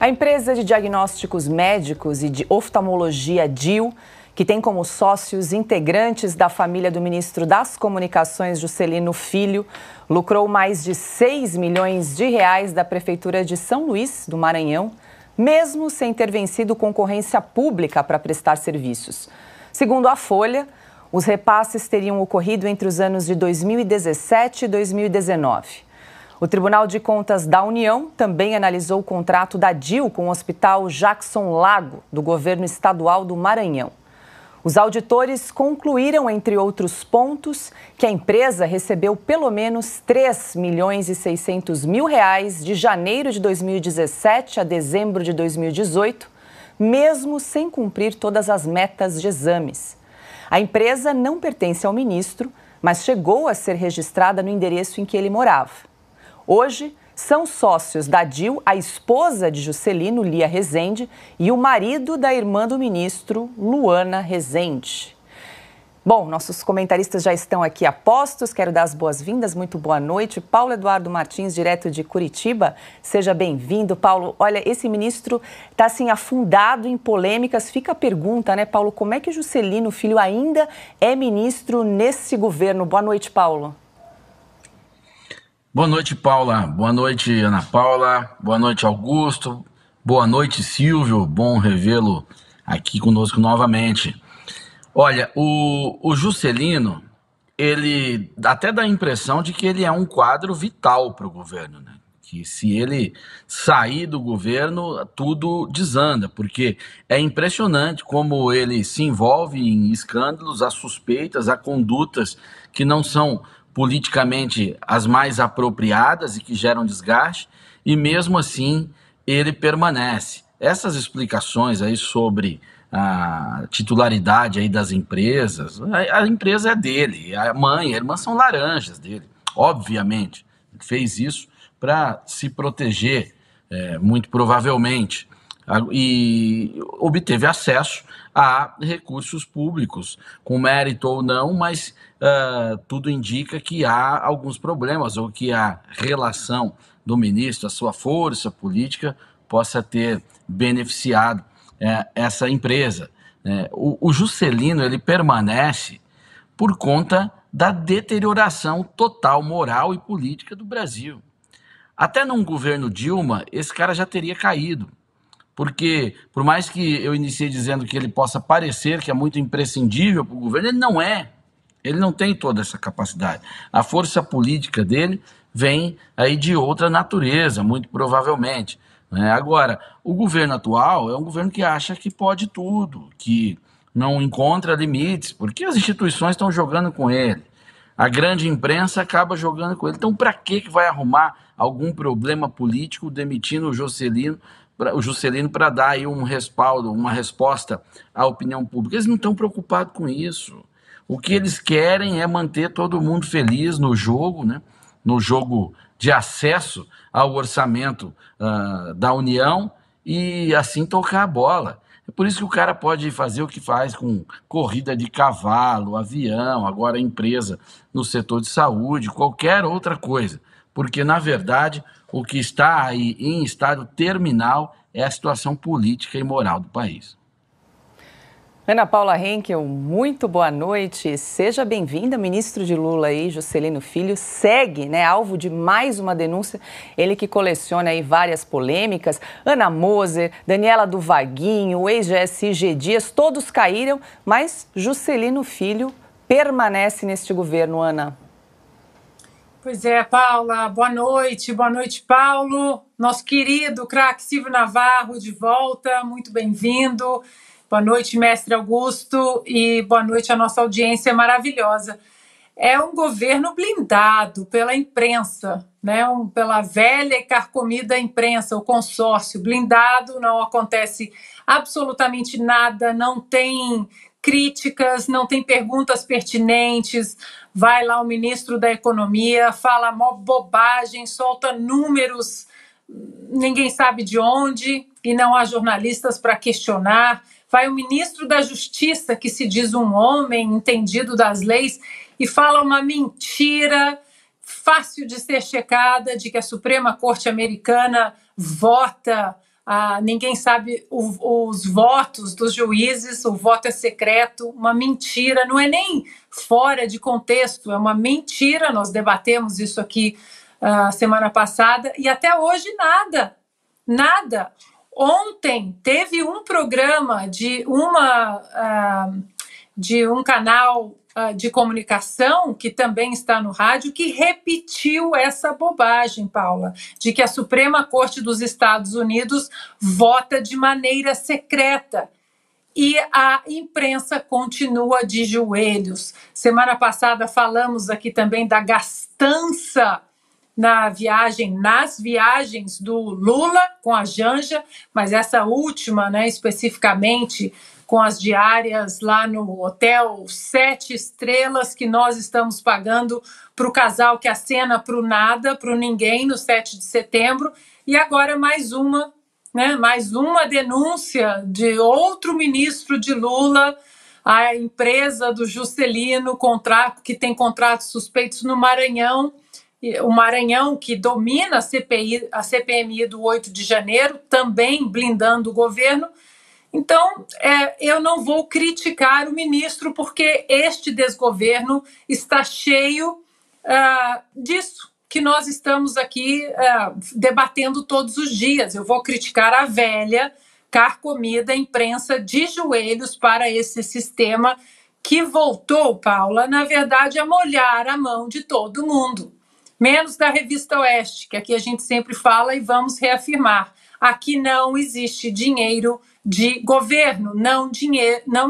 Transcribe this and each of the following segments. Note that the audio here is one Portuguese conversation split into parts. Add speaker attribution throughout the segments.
Speaker 1: A empresa de diagnósticos médicos e de oftalmologia DIL, que tem como sócios integrantes da família do ministro das Comunicações, Juscelino Filho, lucrou mais de 6 milhões de reais da Prefeitura de São Luís, do Maranhão, mesmo sem ter vencido concorrência pública para prestar serviços. Segundo a Folha, os repasses teriam ocorrido entre os anos de 2017 e 2019. O Tribunal de Contas da União também analisou o contrato da DIL com o Hospital Jackson Lago, do governo estadual do Maranhão. Os auditores concluíram, entre outros pontos, que a empresa recebeu pelo menos 3 milhões e 600 mil reais de janeiro de 2017 a dezembro de 2018, mesmo sem cumprir todas as metas de exames. A empresa não pertence ao ministro, mas chegou a ser registrada no endereço em que ele morava. Hoje, são sócios da DIL a esposa de Juscelino, Lia Rezende, e o marido da irmã do ministro, Luana Rezende. Bom, nossos comentaristas já estão aqui a postos. Quero dar as boas-vindas. Muito boa noite. Paulo Eduardo Martins, direto de Curitiba. Seja bem-vindo, Paulo. Olha, esse ministro está assim afundado em polêmicas. Fica a pergunta, né, Paulo? Como é que Juscelino Filho ainda é ministro nesse governo? Boa noite, Paulo.
Speaker 2: Boa noite, Paula. Boa noite, Ana Paula. Boa noite, Augusto. Boa noite, Silvio. Bom revê-lo aqui conosco novamente. Olha, o Juscelino, ele até dá a impressão de que ele é um quadro vital para o governo, né? Que se ele sair do governo, tudo desanda, porque é impressionante como ele se envolve em escândalos, há suspeitas, há condutas que não são politicamente as mais apropriadas e que geram desgaste, e mesmo assim ele permanece. Essas explicações aí sobre a titularidade aí das empresas, a empresa é dele, a mãe, a irmã são laranjas dele, obviamente. Ele fez isso para se proteger, muito provavelmente, e obteve acesso a recursos públicos, com mérito ou não, mas tudo indica que há alguns problemas, ou que a relação do ministro, a sua força política, possa ter beneficiado essa empresa. O Juscelino, ele permanece por conta da deterioração total moral e política do Brasil. Até num governo Dilma, esse cara já teria caído. Porque, por mais que eu iniciei dizendo que ele possa parecer que é muito imprescindível para o governo, ele não é. Ele não tem toda essa capacidade. A força política dele vem aí de outra natureza, muito provavelmente. Agora, o governo atual é um governo que acha que pode tudo, que não encontra limites, porque as instituições estão jogando com ele. A grande imprensa acaba jogando com ele. Então, para que vai arrumar algum problema político demitindo o Juscelino para dar aí um respaldo, uma resposta à opinião pública? Eles não estão preocupados com isso. O que eles querem é manter todo mundo feliz no jogo, né? No jogo de acesso ao orçamento da União, e assim tocar a bola. É por isso que o cara pode fazer o que faz com corrida de cavalo, avião, agora empresa no setor de saúde, qualquer outra coisa. Porque, na verdade, o que está aí em estado terminal é a situação política e moral do país.
Speaker 1: Ana Paula Henkel, muito boa noite. Seja bem-vinda. Ministro de Lula aí, Juscelino Filho, segue, alvo de mais uma denúncia. Ele que coleciona aí várias polêmicas. Ana Moser, Daniela do Vaguinho, o ex-GSI G. Dias, todos caíram, mas Juscelino Filho permanece neste governo, Ana.
Speaker 3: Pois é, Paula, boa noite, Paulo. Nosso querido craque Silvio Navarro de volta, muito bem-vindo. Boa noite, mestre Augusto, e boa noite à nossa audiência maravilhosa. É um governo blindado pela imprensa, pela velha e carcomida imprensa, o consórcio blindado, não acontece absolutamente nada, não tem críticas, não tem perguntas pertinentes. Vai lá o ministro da Economia, fala mó bobagem, solta números, ninguém sabe de onde, e não há jornalistas para questionar. Vai o ministro da Justiça, que se diz um homem entendido das leis, e fala uma mentira fácil de ser checada, de que a Suprema Corte Americana vota ninguém sabe os votos dos juízes, o voto é secreto, uma mentira, não é nem fora de contexto, é uma mentira. Nós debatemos isso aqui semana passada e até hoje nada. Ontem teve um programa de um canal de comunicação, que também está no rádio, que repetiu essa bobagem, Paula, de que a Suprema Corte dos Estados Unidos vota de maneira secreta. E a imprensa continua de joelhos. Semana passada falamos aqui também da gastança nas viagens do Lula com a Janja, mas essa última, especificamente, com as diárias lá no hotel 7 estrelas que nós estamos pagando para o casal que acena para o nada, para o ninguém, no 7 de setembro. E agora mais uma denúncia de outro ministro de Lula, a empresa do Juscelino, que tem contratos suspeitos no Maranhão. O Maranhão, que domina a CPMI do 8 de janeiro, também blindando o governo. Então, eu não vou criticar o ministro, porque este desgoverno está cheio disso que nós estamos aqui debatendo todos os dias. Eu vou criticar a velha, carcomida imprensa de joelhos para esse sistema que voltou, Paula, na verdade, a molhar a mão de todo mundo. Menos da Revista Oeste, que aqui a gente sempre fala e vamos reafirmar. Aqui não existe dinheiro de governo, não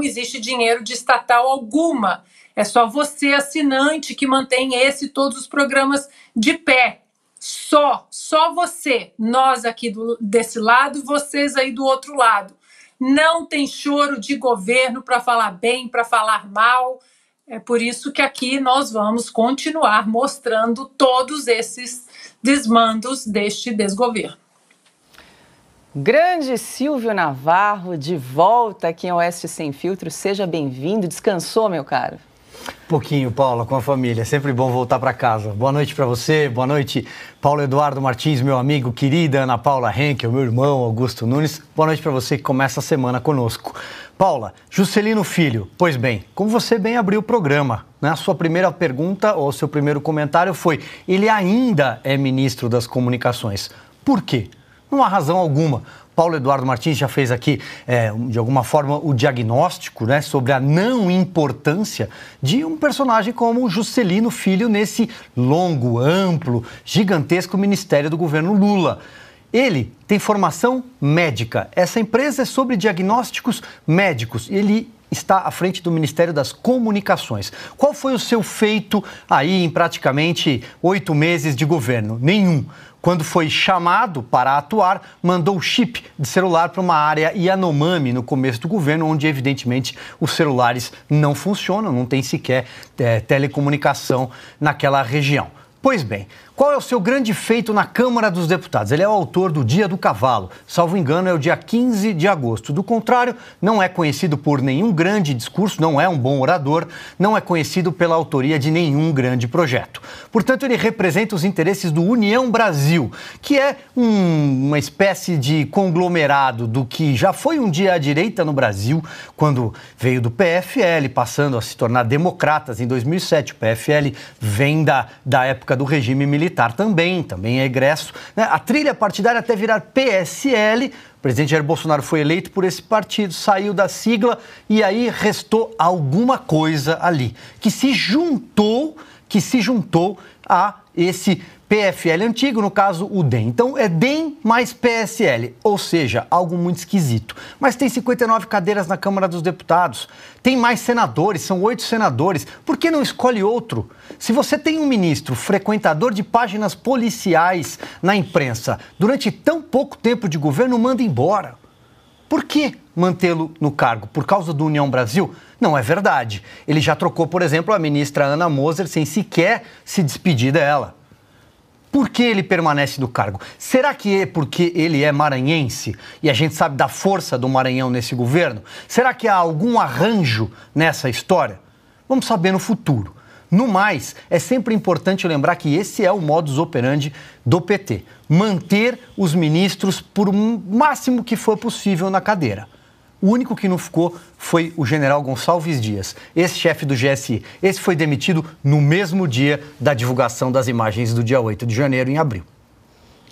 Speaker 3: existe dinheiro de estatal alguma. É só você, assinante, que mantém todos os programas de pé. Só você. Nós aqui desse lado, vocês aí do outro lado. Não tem choro de governo para falar bem, para falar mal. É por isso que aqui nós vamos continuar mostrando todos esses desmandos deste desgoverno.
Speaker 1: Grande Silvio Navarro, de volta aqui em Oeste Sem Filtro. Seja bem-vindo. Descansou, meu caro?
Speaker 4: Pouquinho, Paula, com a família. Sempre bom voltar para casa. Boa noite para você, boa noite, Paulo Eduardo Martins, meu amigo, querida Ana Paula Henkel, meu irmão Augusto Nunes. Boa noite para você que começa a semana conosco. Paula, Juscelino Filho, pois bem, como você bem abriu o programa, né? A sua primeira pergunta ou seu primeiro comentário foi: ele ainda é ministro das Comunicações. Por quê? Não há razão alguma. Paulo Eduardo Martins já fez aqui, de alguma forma, o diagnóstico, né, sobre a não importância de um personagem como o Juscelino Filho nesse longo, amplo, gigantesco ministério do governo Lula. Ele tem formação médica. Essa empresa é sobre diagnósticos médicos. Ele está à frente do Ministério das Comunicações. Qual foi o seu feito aí em praticamente 8 meses de governo? Nenhum. Quando foi chamado para atuar, mandou o chip de celular para uma área Yanomami no começo do governo, onde evidentemente os celulares não funcionam, não tem sequer telecomunicação naquela região. Pois bem, qual é o seu grande feito na Câmara dos Deputados? Ele é o autor do Dia do Cavalo. Salvo engano, é o dia 15 de agosto. Do contrário, não é conhecido por nenhum grande discurso, não é um bom orador, não é conhecido pela autoria de nenhum grande projeto. Portanto, ele representa os interesses do União Brasil, que é uma espécie de conglomerado do que já foi um dia à direita no Brasil, quando veio do PFL, passando a se tornar democratas em 2007. O PFL vem da época do regime militar também é egresso, né? A trilha partidária até virar PSL. O presidente Jair Bolsonaro foi eleito por esse partido, saiu da sigla e aí restou alguma coisa ali, que se juntou a esse PFL antigo, no caso o DEM. Então é DEM mais PSL, ou seja, algo muito esquisito. Mas tem 59 cadeiras na Câmara dos Deputados, tem mais senadores, são 8 senadores. Por que não escolhe outro? Se você tem um ministro frequentador de páginas policiais na imprensa durante tão pouco tempo de governo, manda embora. Por que mantê-lo no cargo? Por causa do União Brasil? Não é verdade. Ele já trocou, por exemplo, a ministra Ana Moser sem sequer se despedir dela. Por que ele permanece no cargo? Será que é porque ele é maranhense e a gente sabe da força do Maranhão nesse governo? Será que há algum arranjo nessa história? Vamos saber no futuro. No mais, é sempre importante lembrar que esse é o modus operandi do PT. Manter os ministros por um máximo que for possível na cadeira. O único que não ficou foi o general Gonçalves Dias, ex-chefe do GSI. Esse foi demitido no mesmo dia da divulgação das imagens do dia 8 de janeiro, em abril.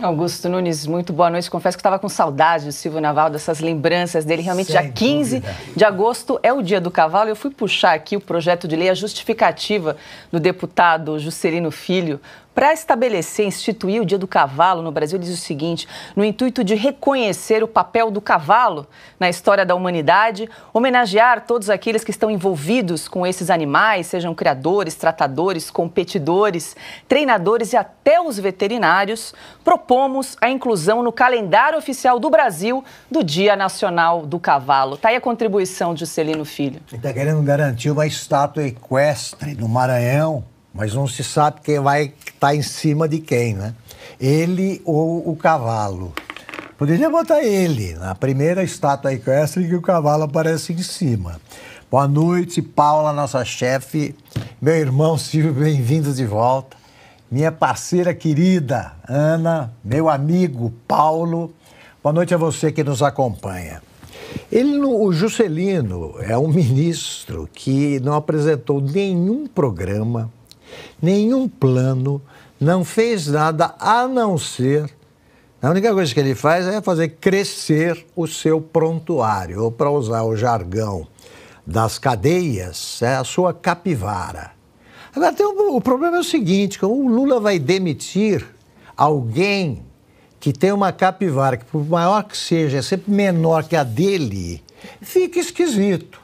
Speaker 1: Augusto Nunes, muito boa noite. Confesso que estava com saudade do Silvio Naval, dessas lembranças dele. Realmente, dia 15 de agosto é o dia do cavalo. Eu fui puxar aqui o projeto de lei, a justificativa do deputado Juscelino Filho, para estabelecer, instituir o Dia do Cavalo no Brasil. Ele diz o seguinte: no intuito de reconhecer o papel do cavalo na história da humanidade, homenagear todos aqueles que estão envolvidos com esses animais, sejam criadores, tratadores, competidores, treinadores e até os veterinários, propomos a inclusão no calendário oficial do Brasil do Dia Nacional do Cavalo. Está aí a contribuição de Juscelino Filho.
Speaker 5: Ele está querendo garantir uma estátua equestre no Maranhão, mas não se sabe quem vai estar em cima de quem, né? Ele ou o cavalo. Poderia botar ele na primeira estátua equestre que o cavalo aparece em cima. Boa noite, Paula, nossa chefe. Meu irmão Silvio, bem-vindos de volta. Minha parceira querida, Ana. Meu amigo, Paulo. Boa noite a você que nos acompanha. O Juscelino é um ministro que não apresentou nenhum programa, nenhum plano, não fez nada a não ser... A única coisa que ele faz é fazer crescer o seu prontuário, ou, para usar o jargão das cadeias, é a sua capivara. Agora, o problema é o seguinte: que o Lula vai demitir alguém que tem uma capivara, que por maior que seja, é sempre menor que a dele, fica esquisito.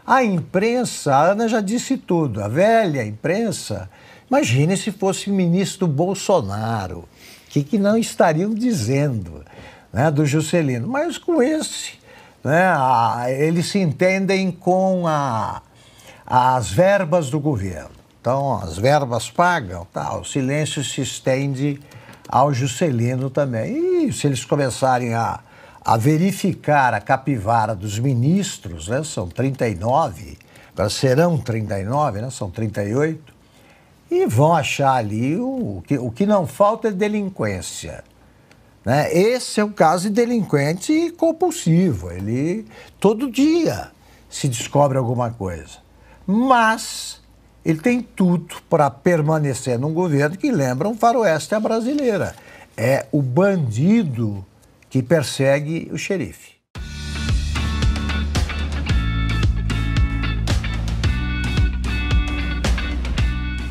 Speaker 5: A imprensa, a Ana já disse tudo, a velha imprensa, imagine se fosse o ministro Bolsonaro, que não estariam dizendo, né, do Juscelino. Mas com esse, né, eles se entendem com as verbas do governo. Então, as verbas pagam, tá, o silêncio se estende ao Juscelino também. E se eles começarem a verificar a capivara dos ministros, né, são 39, agora serão 39, né, são 38, e vão achar ali o que não falta é delinquência. Né? Esse é o caso de delinquente compulsivo, ele todo dia se descobre alguma coisa. Mas ele tem tudo para permanecer num governo que lembra um faroeste à brasileira. É o bandido que persegue o xerife.